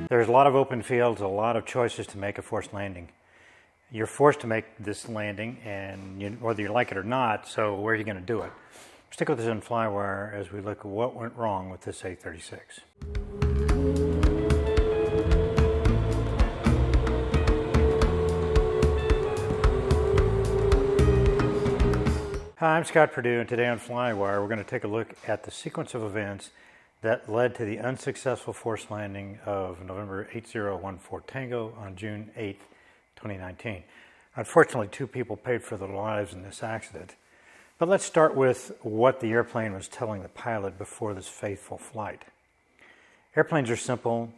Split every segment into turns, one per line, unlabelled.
There's a lot of open fields, a lot of choices to make a forced landing. You're forced to make this landing, and whether you like it or not, so where are you going to do it? Stick with us on Flywire as we look at what went wrong with this A36. Hi, I'm Scott Perdue, and today on Flywire we're going to take a look at the sequence of events that led to the unsuccessful forced landing of November 8014 Tango on June 8, 2019. Unfortunately, 2 people paid for their lives in this accident. But let's start with what the airplane was telling the pilot before this fateful flight. Airplanes are simple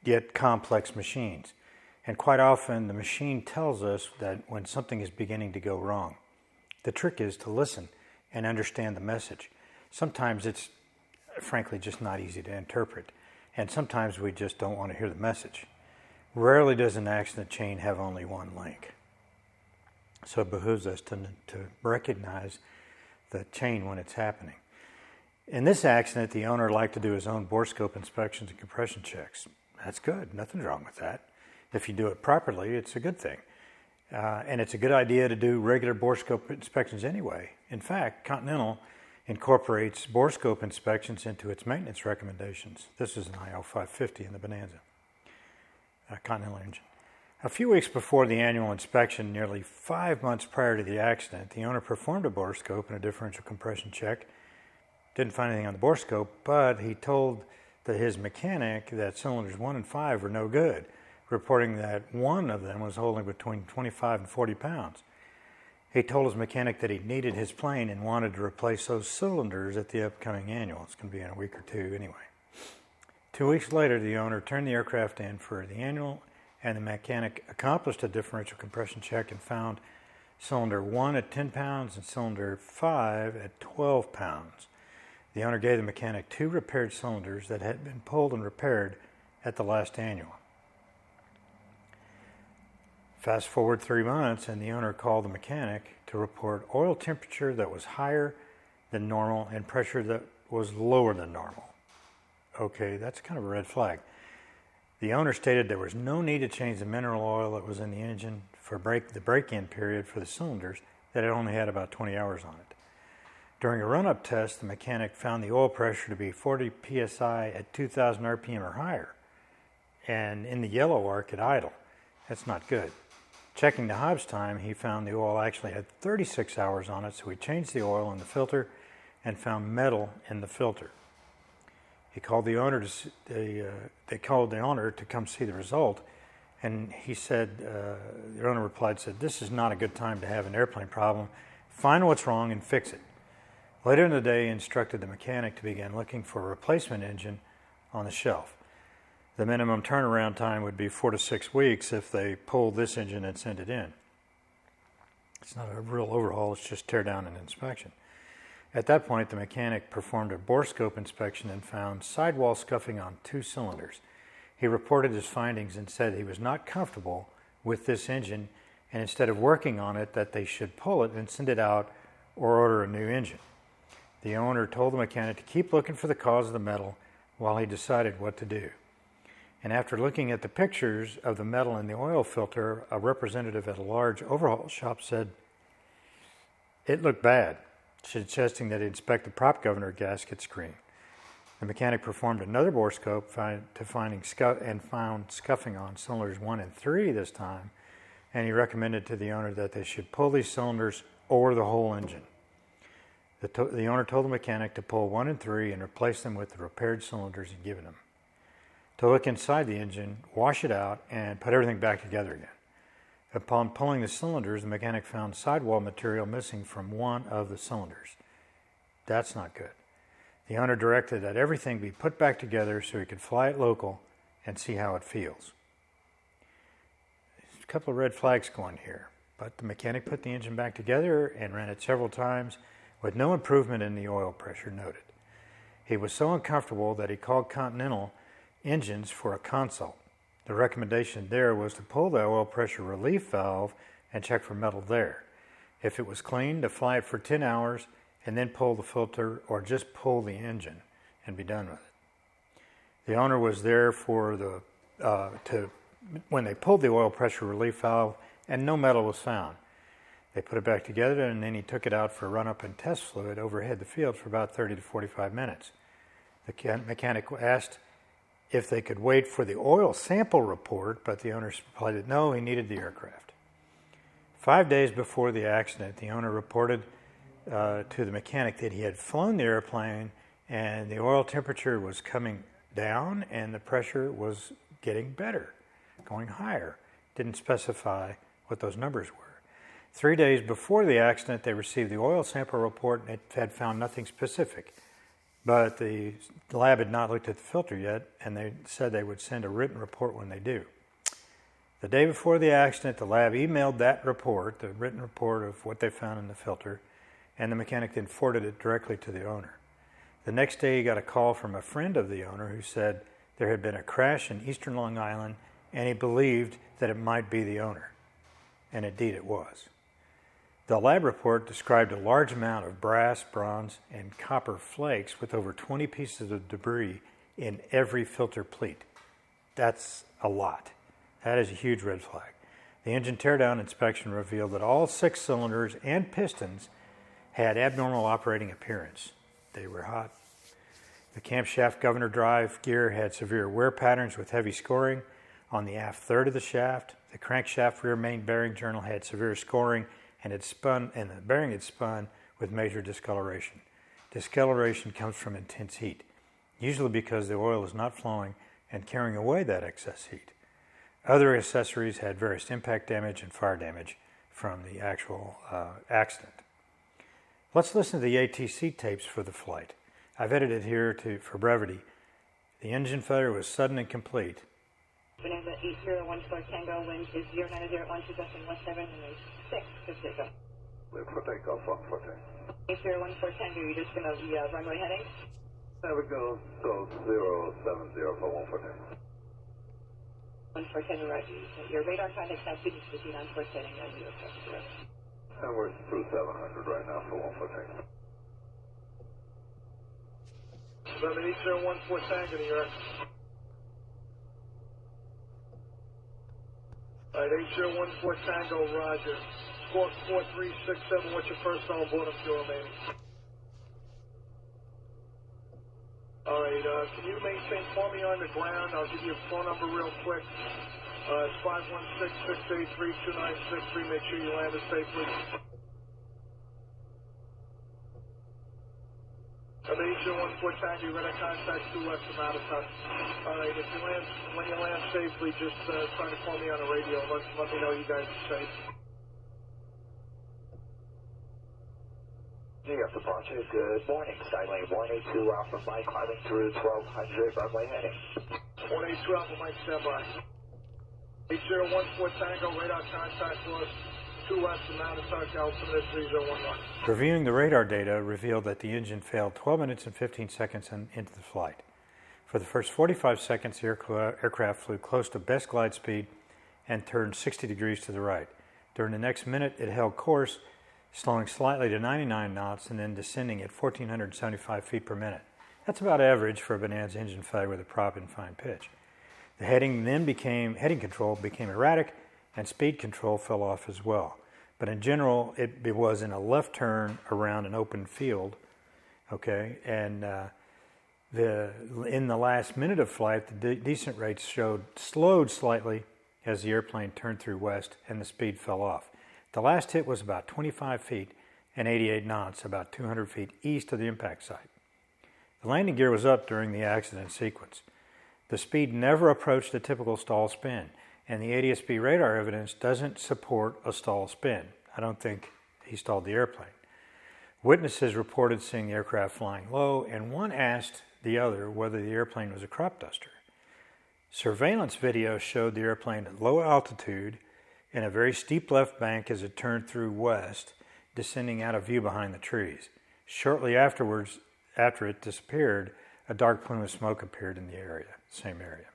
yet complex machines, and quite often the machine tells us that when something is beginning to go wrong. The trick is to listen and understand the message. Sometimes it's frankly just not easy to interpret, and sometimes we just don't want to hear the message. Rarely does an accident chain have only one link. So it behooves us to recognize the chain when it's happening. In this accident, the owner liked to do his own bore scope inspections and compression checks. That's good, nothing's wrong with that. If you do it properly, it's a good thing. And it's a good idea to do regular bore scope inspections anyway. In fact, Continental incorporates bore scope inspections into its maintenance recommendations. This is an IL550 in the Bonanza, Continental engine. A few weeks before the annual inspection, nearly 5 months prior to the accident, the owner performed a bore scope and a differential compression check. Didn't find anything on the bore scope, but he told his mechanic that cylinders 1 and 5 were no good, reporting that one of them was holding between 25 and 40 pounds. He told his mechanic that he needed his plane and wanted to replace those cylinders at the upcoming annual. It's going to be in a week or 2 anyway. 2 weeks later, the owner turned the aircraft in for the annual, and the mechanic accomplished a differential compression check and found cylinder 1 at 10 pounds and cylinder 5 at 12 pounds. The owner gave the mechanic 2 repaired cylinders that had been pulled and repaired at the last annual. Fast forward 3 months, and the owner called the mechanic to report oil temperature that was higher than normal and pressure that was lower than normal. Okay, that's kind of a red flag. The owner stated there was no need to change the mineral oil that was in the engine for the break-in period for the cylinders that it only had about 20 hours on it. During a run-up test, the mechanic found the oil pressure to be 40 psi at 2,000 RPM or higher, and in the yellow arc at idle. That's not good. Checking the Hobbs time, he found the oil actually had 36 hours on it, so he changed the oil in the filter and found metal in the filter. He called the owner they called the owner to come see the result, and he said, the owner replied, "This is not a good time to have an airplane problem. Find what's wrong and fix it." Later in the day, he instructed the mechanic to begin looking for a replacement engine on the shelf. The minimum turnaround time would be 4 to 6 weeks if they pulled this engine and send it in. It's not a real overhaul, it's just tear down and inspection. At that point, the mechanic performed a bore scope inspection and found sidewall scuffing on 2 cylinders. He reported his findings and said he was not comfortable with this engine, and instead of working on it, that they should pull it and send it out or order a new engine. The owner told the mechanic to keep looking for the cause of the metal while he decided what to do. And after looking at the pictures of the metal in the oil filter, a representative at a large overhaul shop said it looked bad, suggesting that he inspect the prop governor gasket screen. The mechanic performed another bore scope found scuffing on cylinders 1 and 3 this time, and he recommended to the owner that they should pull these cylinders or the whole engine. The owner told the mechanic to pull 1 and 3 and replace them with the repaired cylinders he'd given him. To look inside the engine, wash it out, and put everything back together again. Upon pulling the cylinders, the mechanic found sidewall material missing from one of the cylinders. That's not good. The owner directed that everything be put back together so he could fly it local and see how it feels. There's a couple of red flags going here, but the mechanic put the engine back together and ran it several times with no improvement in the oil pressure noted. He was so uncomfortable that he called Continental Engines for a consult. The recommendation there was to pull the oil pressure relief valve and check for metal there. If it was clean, to fly it for 10 hours and then pull the filter, or just pull the engine and be done with it. The owner was there for the when they pulled the oil pressure relief valve, and no metal was found. They put it back together, and then he took it out for a run-up and test fluid overhead the field for about 30 to 45 minutes. The mechanic asked if they could wait for the oil sample report, but the owner replied that no, he needed the aircraft. 5 days before the accident, the owner reported to the mechanic that he had flown the airplane and the oil temperature was coming down and the pressure was getting better, going higher. Didn't specify what those numbers were. 3 days before the accident, they received the oil sample report and it had found nothing specific. But the lab had not looked at the filter yet, and they said they would send a written report when they do. The day before the accident, the lab emailed that report, the written report of what they found in the filter, and the mechanic then forwarded it directly to the owner. The next day, he got a call from a friend of the owner who said there had been a crash in eastern Long Island, and he believed that it might be the owner. And indeed it was. The lab report described a large amount of brass, bronze, and copper flakes with over 20 pieces of debris in every filter pleat. That's a lot. That is a huge red flag. The engine teardown inspection revealed that all 6 cylinders and pistons had abnormal operating appearance. They were hot. The camshaft governor drive gear had severe wear patterns with heavy scoring on the aft third of the shaft. The crankshaft rear main bearing journal had severe scoring and the bearing had spun with major discoloration. Discoloration comes from intense heat, usually because the oil is not flowing and carrying away that excess heat. Other accessories had various impact damage and fire damage from the actual accident. Let's listen to the ATC tapes for the flight. I've edited here for brevity. The engine failure was sudden and complete.
Bonanza 8014 Tango, wind is 090 at 12.17 and 6 Pacific.
Clear for takeoff, 114.
8014 Tango, you're just going to be runway heading?
There we go, 070 for 114.
114, right. Your radar contact now speaking to the T9 heading at 070.
And we're through 700 right now for 114.
8014 Tango, you're Alright, 8014 Tango, roger. Squawk 4367, what's your first on board and fuel remaining? Alright, can you maintain for me on the ground? I'll give you a phone number real quick. It's 516-683-2963. Make sure you land it safely. I'm 8014 Tango, you're going to contact 2 left from out of touch. Alright, when you land safely, just try to call me on the radio. Let me know you guys are safe.
New York departure, good morning. Skylane 182 Alpha Mike, climbing through 1200, runway heading.
182 Alpha Mike, stand by. 8014 Tango, radar contact was 2 west from out of touch, altimeter 3011.
Reviewing the radar data revealed that the engine failed 12 minutes and 15 seconds into the flight. For the first 45 seconds, the aircraft flew close to best glide speed and turned 60 degrees to the right. During the next minute, it held course, slowing slightly to 99 knots and then descending at 1,475 feet per minute. That's about average for a Bonanza engine failure with a prop in fine pitch. The heading control became erratic, and speed control fell off as well. But in general, it was in a left turn around an open field, okay? And in the last minute of flight, the descent rates slowed slightly as the airplane turned through west and the speed fell off. The last hit was about 25 feet and 88 knots, about 200 feet east of the impact site. The landing gear was up during the accident sequence. The speed never approached the typical stall spin, and the ADS-B radar evidence doesn't support a stall spin. I don't think he stalled the airplane. Witnesses reported seeing the aircraft flying low, and one asked the other whether the airplane was a crop duster. Surveillance video showed the airplane at low altitude in a very steep left bank as it turned through west, descending out of view behind the trees. Shortly afterwards, after it disappeared, a dark plume of smoke appeared in the same area.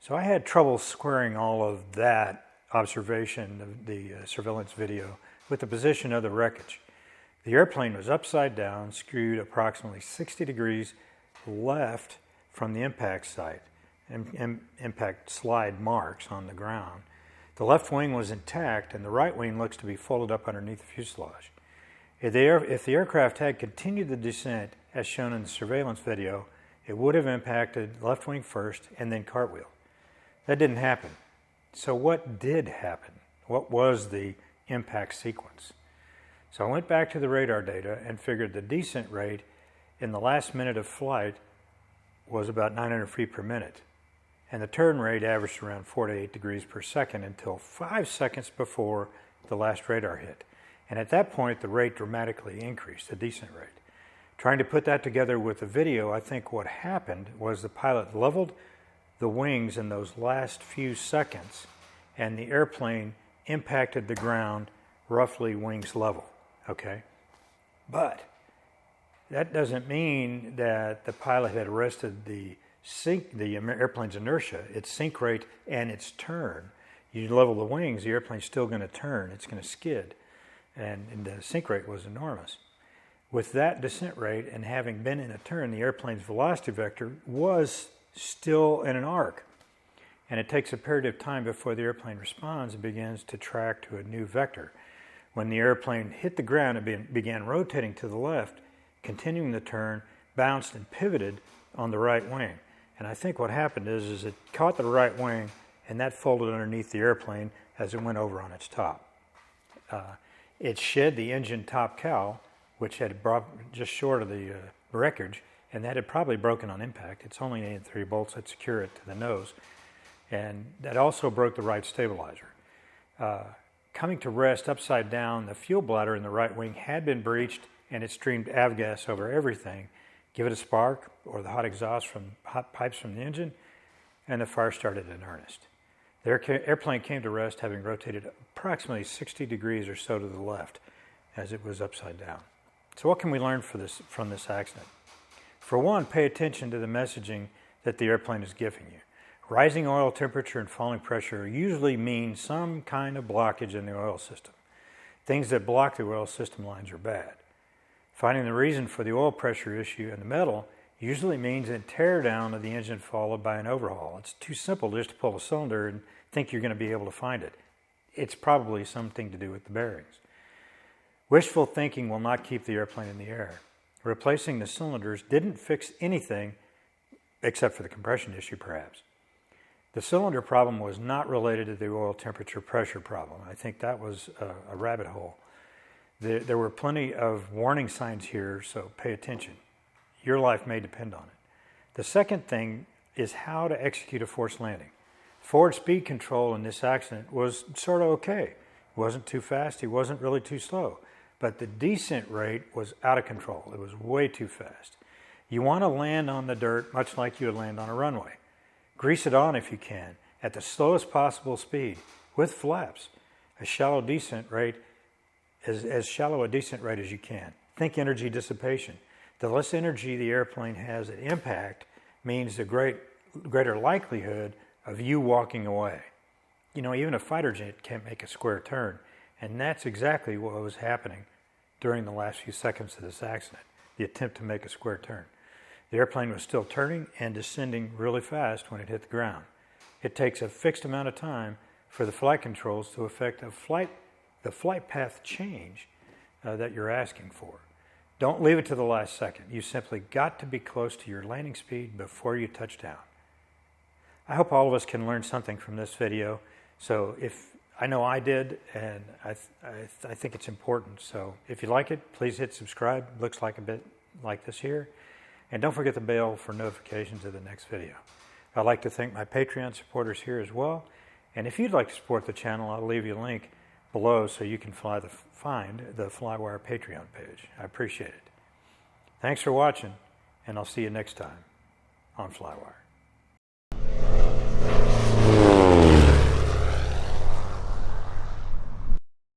So I had trouble squaring all of that observation, the surveillance video, with the position of the wreckage. The airplane was upside down, skewed approximately 60 degrees left from the impact site. impact slide marks on the ground. The left wing was intact, and the right wing looks to be folded up underneath the fuselage. If the aircraft had continued the descent, as shown in the surveillance video, it would have impacted left wing first and then cartwheel. That didn't happen. So what did happen? What was the impact sequence? So I went back to the radar data and figured the descent rate in the last minute of flight was about 900 feet per minute, and the turn rate averaged around 4 to 8 degrees per second until 5 seconds before the last radar hit. And at that point, the rate dramatically increased, the descent rate. Trying to put that together with the video, I think what happened was the pilot leveled the wings in those last few seconds, and the airplane impacted the ground roughly wings level, okay? But that doesn't mean that the pilot had arrested the airplane's inertia, its sink rate, and its turn. You level the wings, the airplane's still going to turn. It's going to skid, and the sink rate was enormous. With that descent rate and having been in a turn, the airplane's velocity vector was still in an arc. And it takes a period of time before the airplane responds and begins to track to a new vector. When the airplane hit the ground, it began rotating to the left, continuing the turn, bounced and pivoted on the right wing. And I think what happened is it caught the right wing, and that folded underneath the airplane as it went over on its top. It shed the engine top cowl, which had just short of the wreckage, and that had probably broken on impact. It's only 8 and 3 bolts that secure it to the nose. And that also broke the right stabilizer. Coming to rest upside down, the fuel bladder in the right wing had been breached, and it streamed avgas over everything. Give it a spark or the hot exhaust from hot pipes from the engine, and the fire started in earnest. The airplane came to rest having rotated approximately 60 degrees or so to the left as it was upside down. So what can we learn from this accident? For one, pay attention to the messaging that the airplane is giving you. Rising oil temperature and falling pressure usually mean some kind of blockage in the oil system. Things that block the oil system lines are bad. Finding the reason for the oil pressure issue in the metal usually means a tear down of the engine followed by an overhaul. It's too simple just to pull a cylinder and think you're going to be able to find it. It's probably something to do with the bearings. Wishful thinking will not keep the airplane in the air. Replacing the cylinders didn't fix anything except for the compression issue, perhaps. The cylinder problem was not related to the oil temperature pressure problem. I think that was a rabbit hole. There were plenty of warning signs here, so pay attention. Your life may depend on it. The second thing is how to execute a forced landing. Forward speed control in this accident was sort of okay. It wasn't too fast, he wasn't really too slow. But the descent rate was out of control. It was way too fast. You want to land on the dirt much like you would land on a runway. Grease it on if you can, at the slowest possible speed, with flaps. A shallow descent rate, as shallow a descent rate as you can. Think energy dissipation. The less energy the airplane has at impact means the greater likelihood of you walking away. You know, even a fighter jet can't make a square turn, and that's exactly what was happening during the last few seconds of this accident, the attempt to make a square turn. The airplane was still turning and descending really fast when it hit the ground. It takes a fixed amount of time for the flight controls to affect the flight path change that you're asking for. Don't leave it to the last second. You simply got to be close to your landing speed before you touch down. I hope all of us can learn something from this video. So I know I did, and I think it's important. So if you like it, please hit subscribe. It looks like a bit like this here. And don't forget the bell for notifications of the next video. I'd like to thank my Patreon supporters here as well. And if you'd like to support the channel, I'll leave you a link below so you can find the Flywire Patreon page. I appreciate it. Thanks for watching, and I'll see you next time on Flywire.